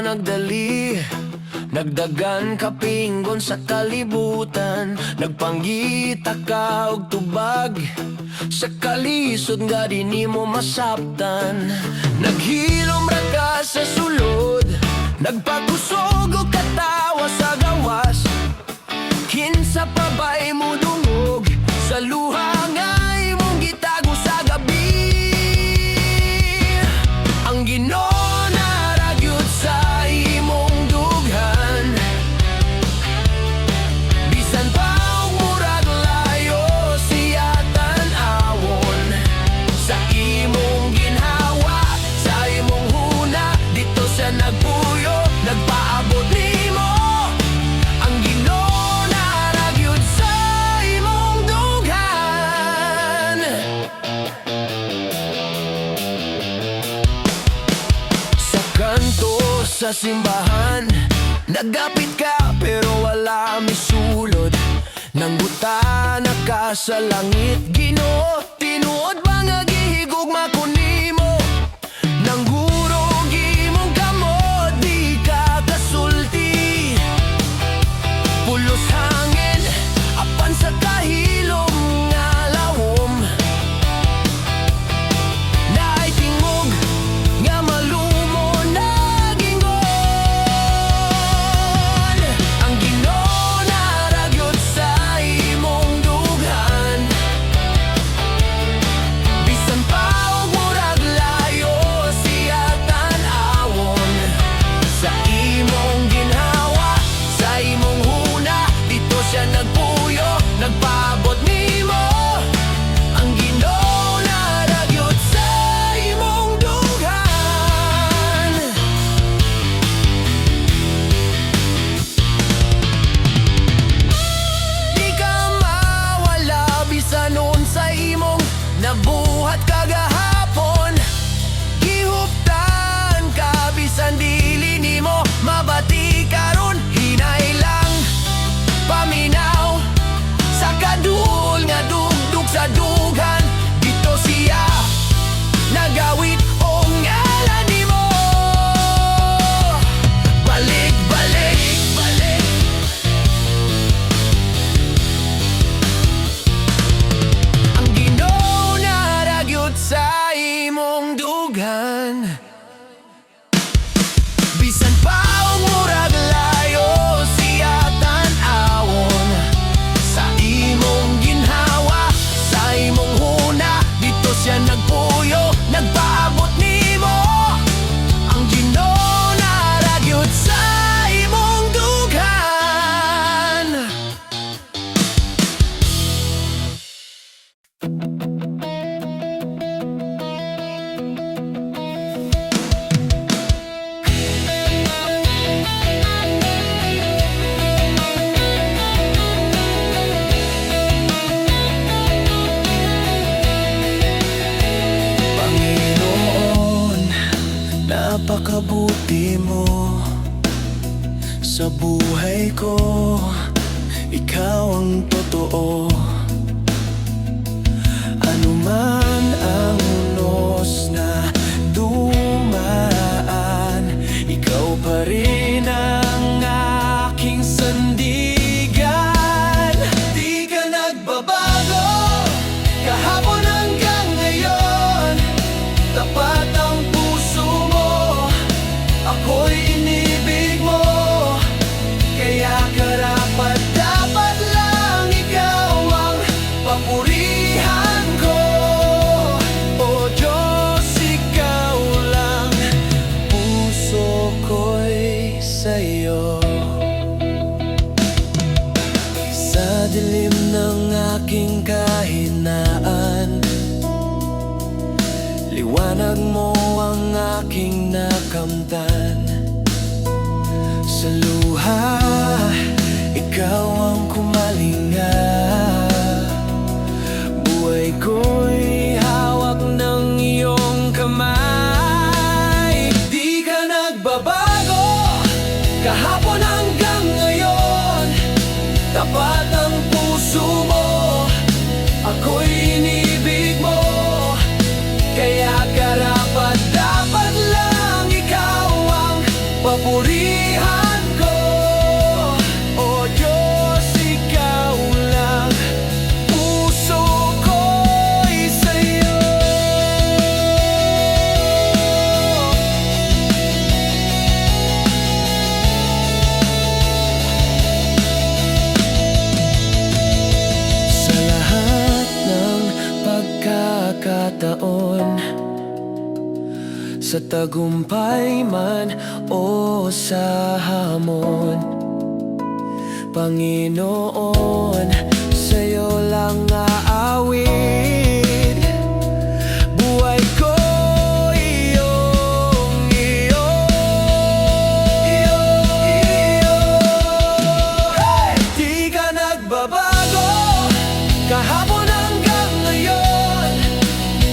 nagdali, nagdagan kapinggon sa kalibutan. Nagpangita ka og tubag sa kalisod nga di nimo masabtan. Naghilom ra ka sa sulod, nagpagusog og katawa sa gawas. Kinsa pa ba'y mo dungog sa luha nga imong gitago sa gabi? Ang Ginoo naragyud sa imong dughan, bisan pa og murag layo siya tan-awon. Sa imong ginhawa, sa imong huna, dito siya nagpuyo, nagpaabot nimo. Ang Ginoo naragyud sa imong dughan. Sa kanto sa simbahan, nagapit ka pero wala misulod. Nanggutana ka sa langit, Ginoo, tinuod ba nga gihigugma ko nimo? Nanggurog imong kamot, di ka kasulti. Pulos hangin, apan sa kahilom nga lawom. Naay tingog nga malumo na gingon. Ang Ginoo naragyod sa imong dughan, bisan pa og murag layo siya tan-awon. Sa imong ginhawa, sa imong huna, dito siya nagpuyo, nagpaabot nimo. Ang Ginoo naragyod sa imong dughan. Di ka mawala bisan unsa imong nabuhat kagahapon. Gihuptan ka bisan dili nimo mabati karon. Hinay lang paminaw sa kadul nga dugdug sa dughan. Dito siya nagawit o ngalan nimo. Balik, balik, balik. Ang Ginoo naragyod sa imong dughan, bisan pa og murag layo siya tan-awon. Sa imong ginhawa, sa imong huna, dito siya nagpuyo, nagpaabot nimo. Ang Ginoo naragyod sa imong dughan. Panginoon, napakabuti mo sa buhay ko. Ikaw ang totoo. Ano man ang unos na dumaan, ikaw pa rin ang aking sandigan. Di ka nagbabago, kahapon hanggang ngayon. Tapat ang puso mo, ako'y inibig mo. Kaya karapat dapat lang ikaw ang papurihan ko. O Diyos, ikaw lang, puso ko'y sa'yo. Sa dilim ng aking kahinaan, liwanag mo ang aking nakamtan. Sa luha, ikaw ang kumalinga. Buhay ko'y hawak ng iyong kamay. Di ka nagbabago, kahapon hanggang ngayon. Tapat ang puso mo, ako'y inibig mo. Kaya karapat dapat lang ikaw ang papurihan ko. O Diyos, ikaw lang, puso ko'y sa'yo. Sa lahat ng pagkakataon, sa tagumpay man o sa hamon, Panginoon, sa'yo lang aawit. Buhay ko iyong iyo. Di ka nagbabago, kahapon hanggang ngayon.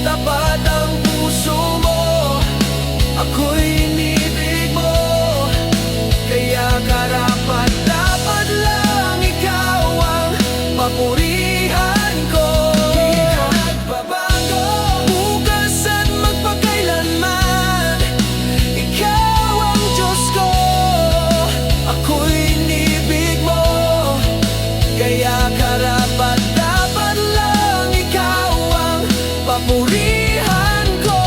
Tapat ang puso mo, ako'y inibig mo. Kaya karapat-dapat lang ikaw ang papurihan ko. Di ka nagbabago, bukas at magpakailanman. Ikaw ang Diyos ko, ako'y inibig mo. Kaya karapat-dapat lang ikaw ang papurihan ko.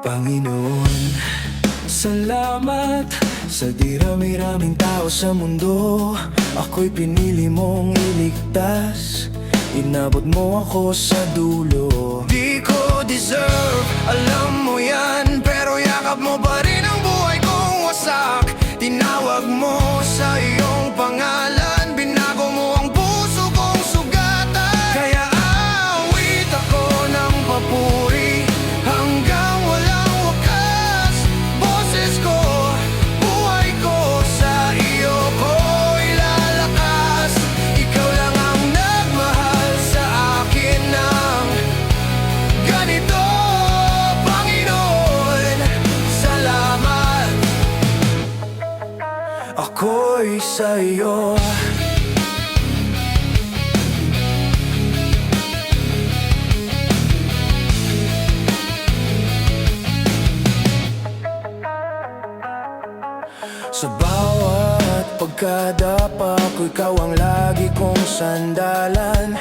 Panginoon, salamat sa dirami-raming tao sa mundo. Ako'y pinili mong iligtas, inabot mo ako sa dulo. Di ko deserve, alam mo yan, pero yakap mo pa rin ang buhay kong wasak. Tinawag mo sa iyong pangalan, binago mo ang puso kong sugatan. Kaya awit ako ng papuri hanggang walang wakas. Boses ko, buhay ko, sa iyo ko ilalakas. Ikaw lang ang nagmahal sa akin ng ganito, Panginoon. Salamat, ako'y sa iyo. Sa bawat pagkadapa ko, ikaw ang lagi kong sandalan.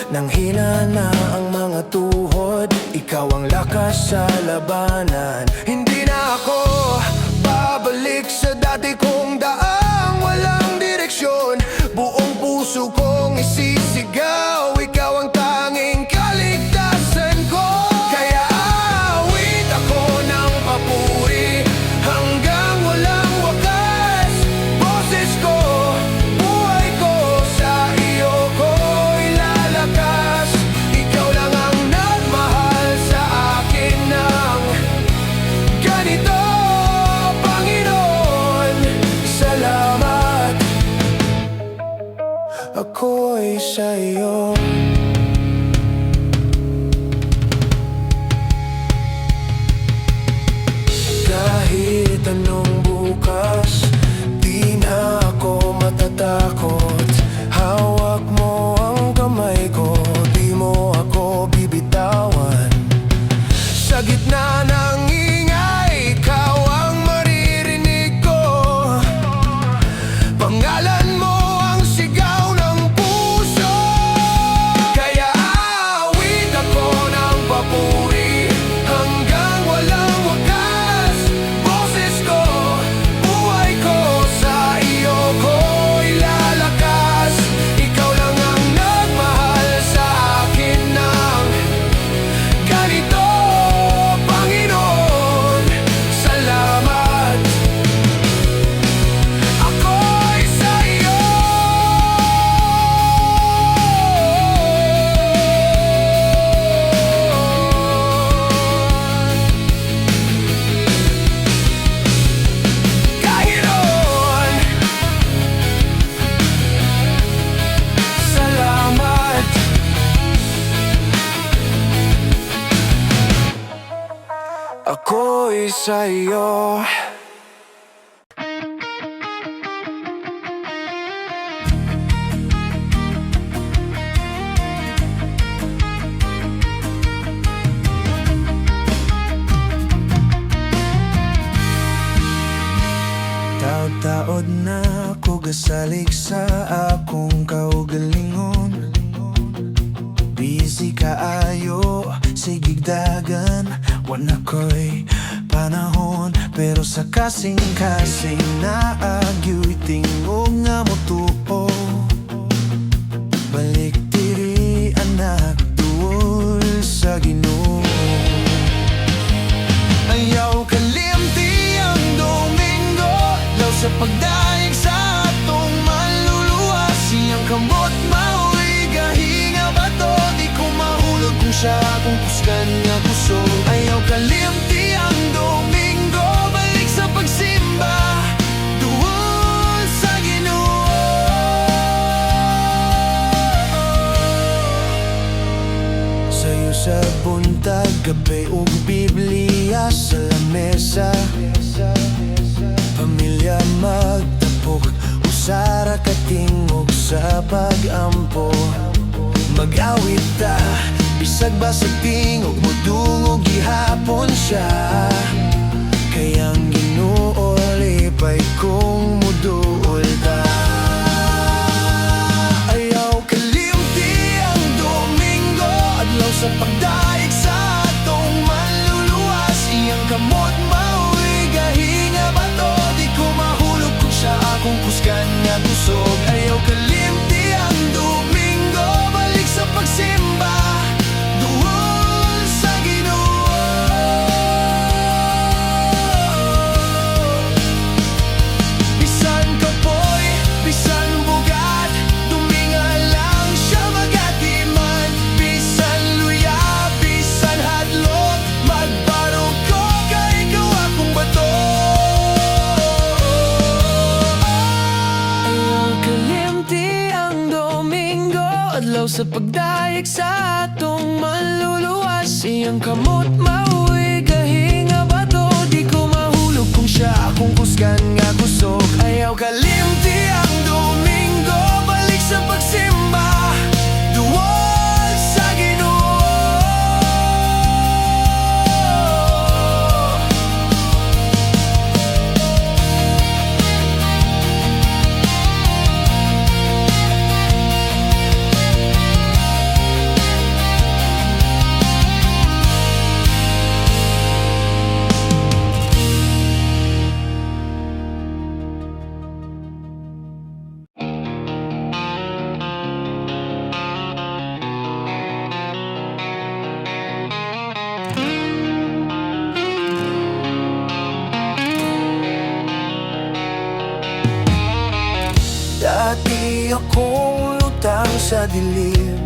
Nang hina na ang mga tuhod, ikaw ang lakas sa labanan. Hindi na ako babalik sa dati kong daang walang direksyon. Buong puso kong isisigaw, ikaw ang tanging kaligtasan ko. Kaya awit ako ng papuri hanggang walang wakas. Boses ko, buhay ko, sa iyo ko ilalakas. Ikaw lang ang nagmahal sa akin ng ganito, sa iyo. Taod-taod na ako gasalig sa akong kaugalingon. Busy kaayo, sigigdagan, wala ko'y panahon. Pero sa kasing-kasing naagyo'y tingog nga mo tuo. Balik diri anak, tuol sa Ginoo. Ayaw kalimti ang Domingo, daw sa pagdaig sa atong maluluwa. Siyang kamot mauwi gahinga ba to? Di ko mahulog kung siya akong kusgan nga kusog. Ayaw kalimti ang Domingo, balik sa pagsimba, tuol sa Ginoo. Sayo sa buntag, gabi ug Biblia sa lamesa. Pamilya magtapok, usara katingog sa pag-ampo. Mag-awit ta, bisag basag tingog mo dungog gihapon siya. Kayang ginuol ipay kung muduol ta. Ayaw kalimti ang Domingo, adlaw sa pagdaig sa atong manluluwas. Iyang kamot mauwi gahinga ba to? Di ko mahulog kung siya akong kusgan nga kusog. Ayaw kalimti ang Domingo, balik sa pagsimba, duol sa Ginoo. Bisan kapoy, bisan bugat, tuminga lang siya magatiman. Bisan luya, bisan hadlok, magbarog ko kay ikaw akong bato. Ayaw kalimti ang Domingo, adlaw sa pagdaig sa atong maluluwas. Siyang kamot mauwi gahinga ba to? Di ko mahulog kung siya akong kusgan nga kusog. Ayaw kalimti ang Domingo, balik sa pagsimba, duol sa Ginoo. Dati akong lutang sa dilim,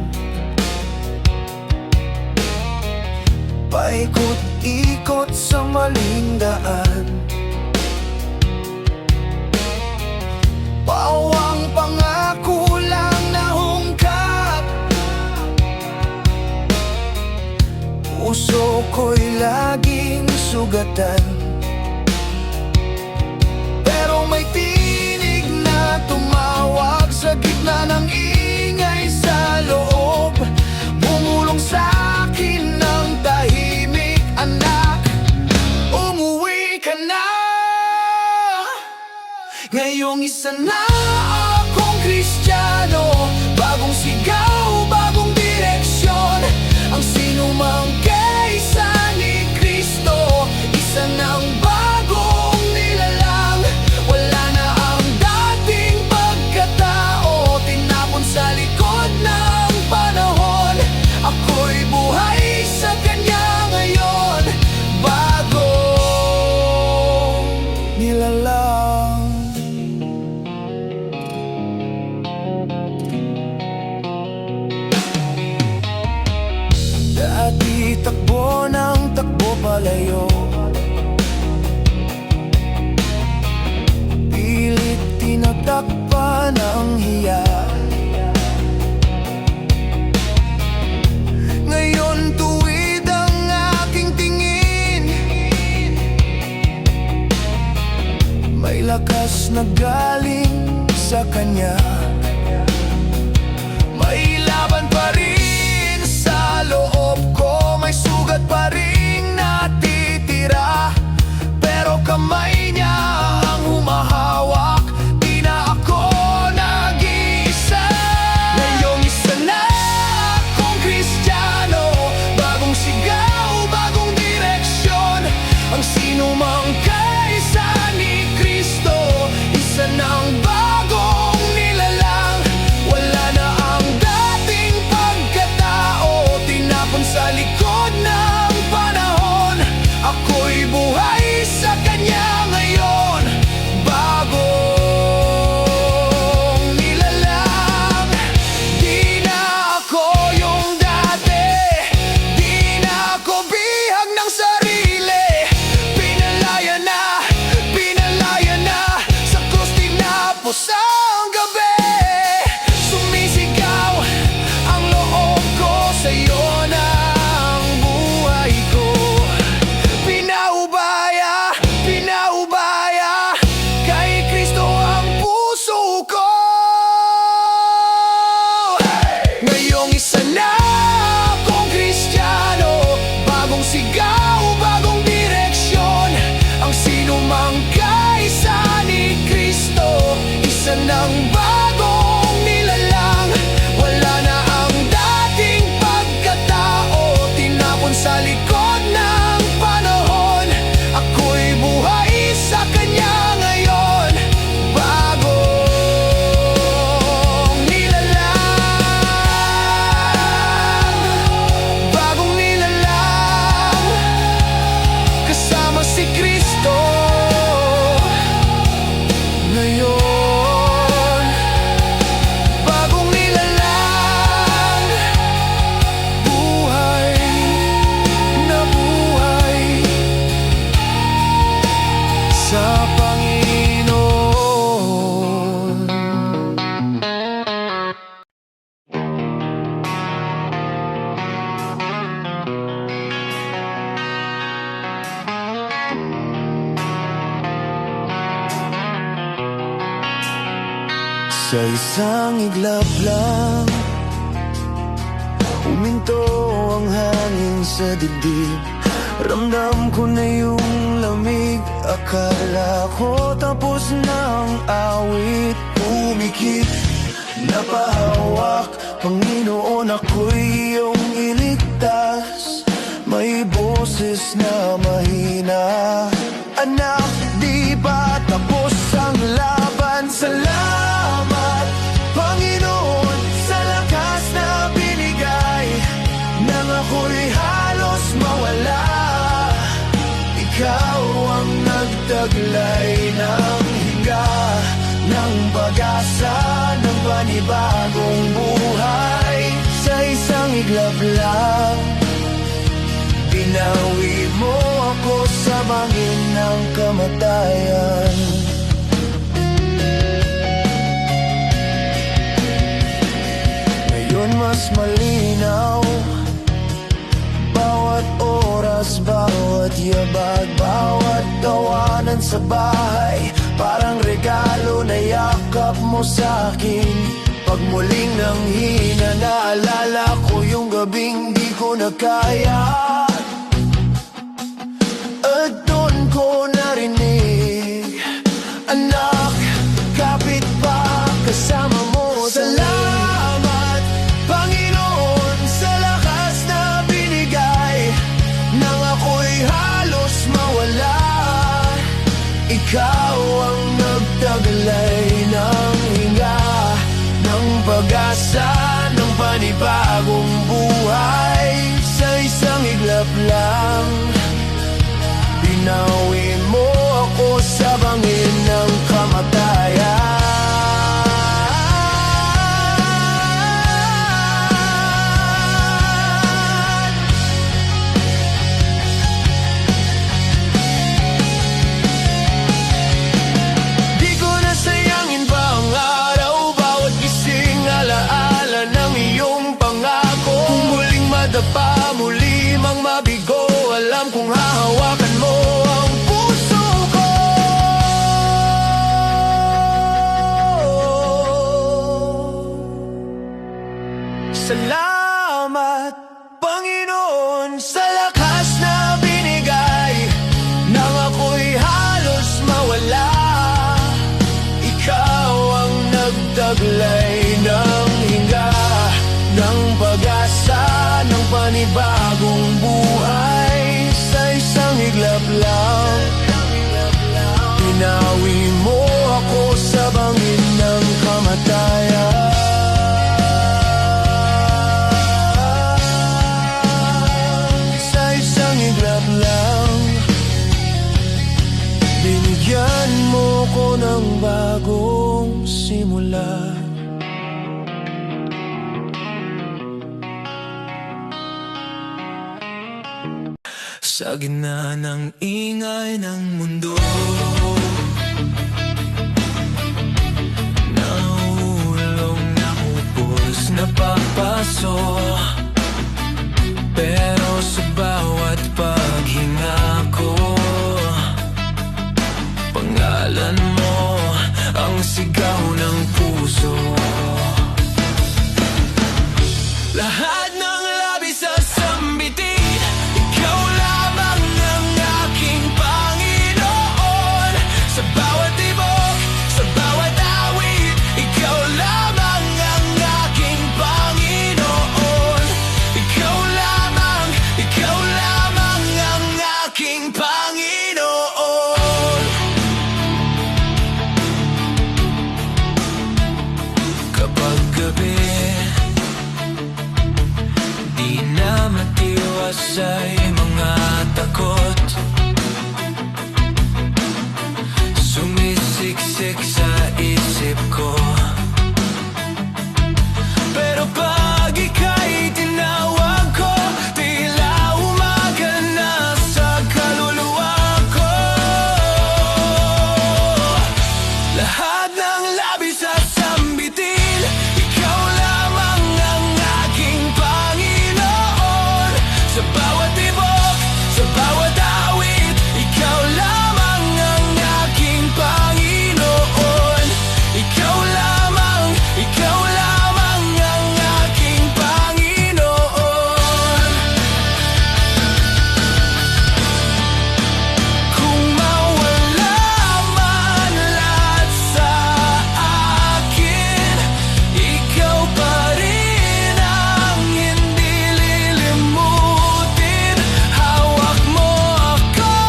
paikot-ikot sa maling daan. Pawang pangako lang nahungkap, puso ko'y laging sugatan. Pero may tinig na tumawag sa gitna ng ingay sa loob. Bumulong sa akin ng tahimik, anak, umuwi ka na. Ngayong isa na akong Kristiyano, bagong sigaw, bagong direksyon. Ang sinumang kaysa ni Kristo, isa ng bagong nilalang. Wala na ang dating pagkatao, tinapon sa likod ng panahon. Ako'y buhay sa Kanya ngayon, bagong nilalang. Dati takbo ng takbo palayo, pilit tinatakpan ang hiya. Ngayon tuwid ang aking tingin, may lakas na galing sa Kanya. May laban pa rin sa loob ko, may sugat pa rin natitira, pero kamay niya ang humahawak, di na ako nag-iisa. Ngayong isa na akong Kristiyano, bagong sigaw, bagong direksyon. Ang sinumang kaisa ni Kristo, isa ng bagong nilalang. Wala na ang dating pagkatao, tinapon sa likod ng panahon. Ako'y buhay sa Kanya ngayon, bagong nilalang. Di na ako yung dati, di na ako bihag ng sarili. Pinalaya na, sa krus tinapos ang gabi. Sumisigaw ang loob ko, sa'yo na ang buhay ko. Pinaubaya, kay Kristo ang puso ko. Ngayong isa na akong Kristiyano, bagong sigaw, bagong direksyon. Ang sinumang kaisa ni Kristo, isa ng bagong nilalang. Wala na ang dating pagkatao, tinapon sa likod ng panahon. Ako'y buhay sa Kanya ngayon, bagong nilalang. Bagong nilalang, kasama si Kristo ngayon. Bagong nilalang, buhay na buhay sa Panginoon. Sa isang iglap lang, huminto ang hangin sa dibdib. Ramdam ko na yung lamig, akala ko tapos na ang awit. Pumikit, napahawak, Panginoon ako'y iyong iligtas. May boses na mahina, anak, di ba tapos ang laban? Salamat, Panginoon, sa lakas na binigay, nang ako'y halos mawala. Ikaw ang nagtaglay ng hinga, ng pag-asa, ng panibagong buhay. Sa isang iglap lang, binawi mo ako sa bangin ng kamatayan. Ngayon mas malinaw, bawat oras, bawat yabag, bawat tawanan sa bahay, parang regalo na yakap mo sa akin. Pag muling nanghina, naalala ko yung gabing di ko na kaya, at doon ko narinig, anak, kapit pa, kasama mo. Salamat, Panginoon, sa lakas na binigay, nang ako'y halos mawala. Ikaw ang nagtaglay ng hinga, ng pag-asa, ng panibagong buhay. Sa isang iglap lang, binawi mo ako sa bangin ng kamatayan. Di ko na sayangin pa ang araw, bawat gising alaala ng iyong pangako. Kung muling madapa, muli mang mabigo, alam kong hahawakan mo ang puso ko. Salamat, Panginoon, sa lakas na binigay nang ako'y halos mawala. Ikaw ang nagtaglay ng hinga, ng pag-asa, ng panibagong buhay. Sa isang iglap lang, pinawi mo ako sa bangin ng kamatayan. Sa isang iglap lang, binigyan mo ko ng bagong simula. Sa gitna ng ingay ng mundo, nahulog na upos na papaso. Pero sa bawat paghinga ko, pangalan mo ang sigaw ng puso. Lahat ng labi sa sambitin, ikaw lamang ang aking Panginoon. Sa bawat tibok, sa bawat awit, ikaw lamang ang aking Panginoon. Ikaw lamang ang aking Panginoon. Kapag gabi, di na matiwasay mga takot, sumisiksik sa isip ko. Pero pag ika'y tinawag ko, tila umaga na sa kaluluwa ko. Lahat ng labi sa sambitin, ikaw lamang ang aking Panginoon. Sa bawat tibok, sa bawat awit, ikaw lamang ang aking Panginoon. Ikaw lamang ang aking Panginoon. Kung mawala man lahat sa akin, ikaw pa rin ang hindi lilimutin. Hawak mo ako,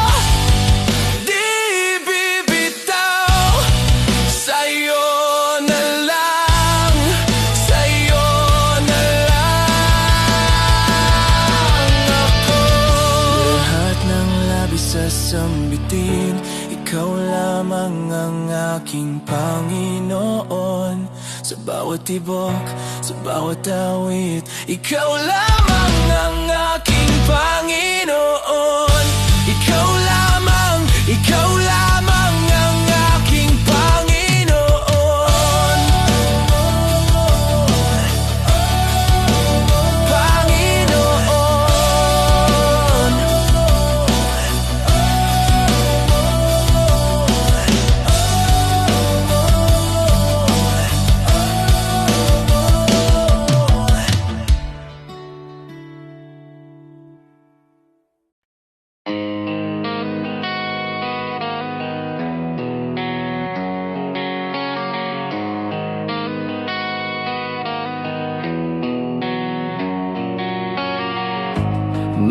di bibitaw. Sa'yo na lang, sa'yo na lang ako. Lahat ng labis sa sambitin, ikaw lamang ang aking Panginoon. Sa bawat tibok, sa bawat awit, ikaw lamang ang aking Panginoon. Ikaw lamang ang aking Panginoon. Panginoon.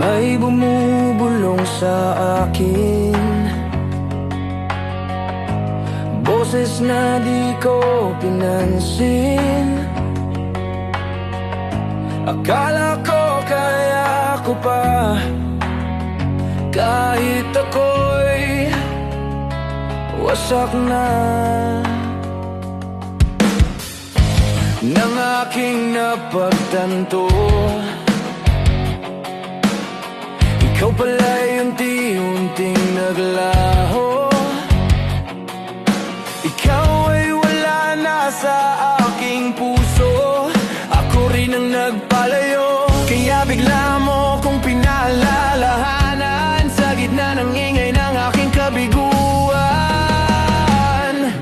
May bumubulong sa akin, boses na di ko pinansin. Akala ko kaya ko pa, kahit ako'y wasak na. Nang aking napagtanto, ikaw pala'y unti-unting naglaho. Ikaw ay wala na sa aking puso, ako rin ang nagpalayo. Kaya bigla mo kong pinalalahanan sa gitna ng ingay ng aking kabiguan.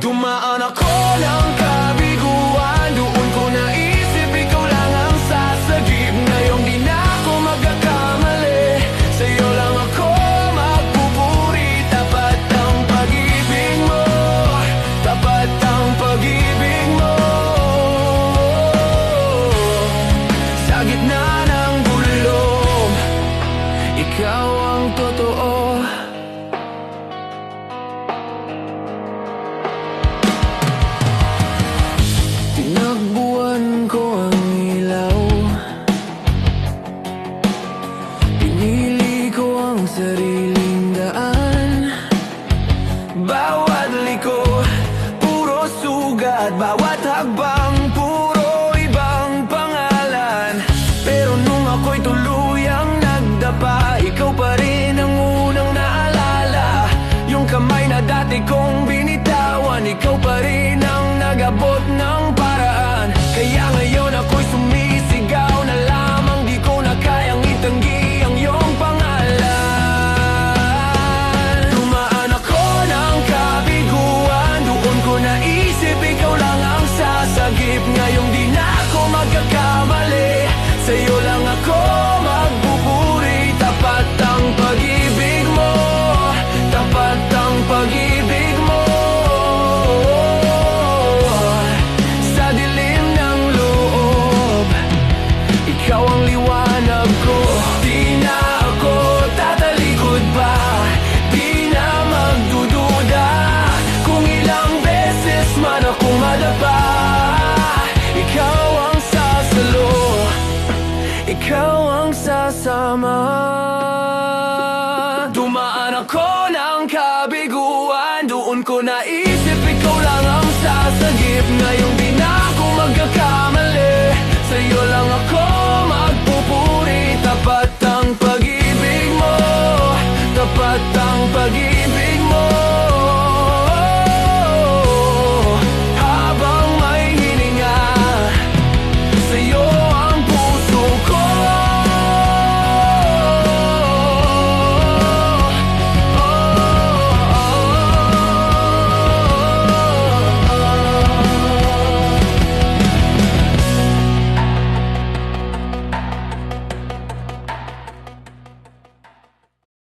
Dumaan ako ng kabiguan, doon ko naisip ikaw lang ang sasakyan. At bawat hakbang puro ibang pangalan. Pero nung ako'y tuluyang nagdapa, ikaw pa rin ang unang naalala. Yung kamay na dati kong binitawan, ikaw pa rin ang nag-abot ng paraan. Kaya ngayon ako'y sumisigaw na lamang, di ko na kayang itanggi ang iyong pangalan. Dumaan ako ng kabiguan, doon ko naisip ikaw lang ang sasagip. Ngayong di na ako magkakamali, sa'yo lang ako magbuburi. Tapat ang pag-ibig mo, tapat ang pag-ibig mo. Sa dilim ng loob, ikaw ang liwanag ko. Di na ako tatalikod pa, di na magdududa. Kung ilang beses man akong madapa, ikaw ang sasalo, ikaw ang sasama. Dumaan ako ng kabiguan, doon ko naisip ikaw lang ang sasagip. Ngayon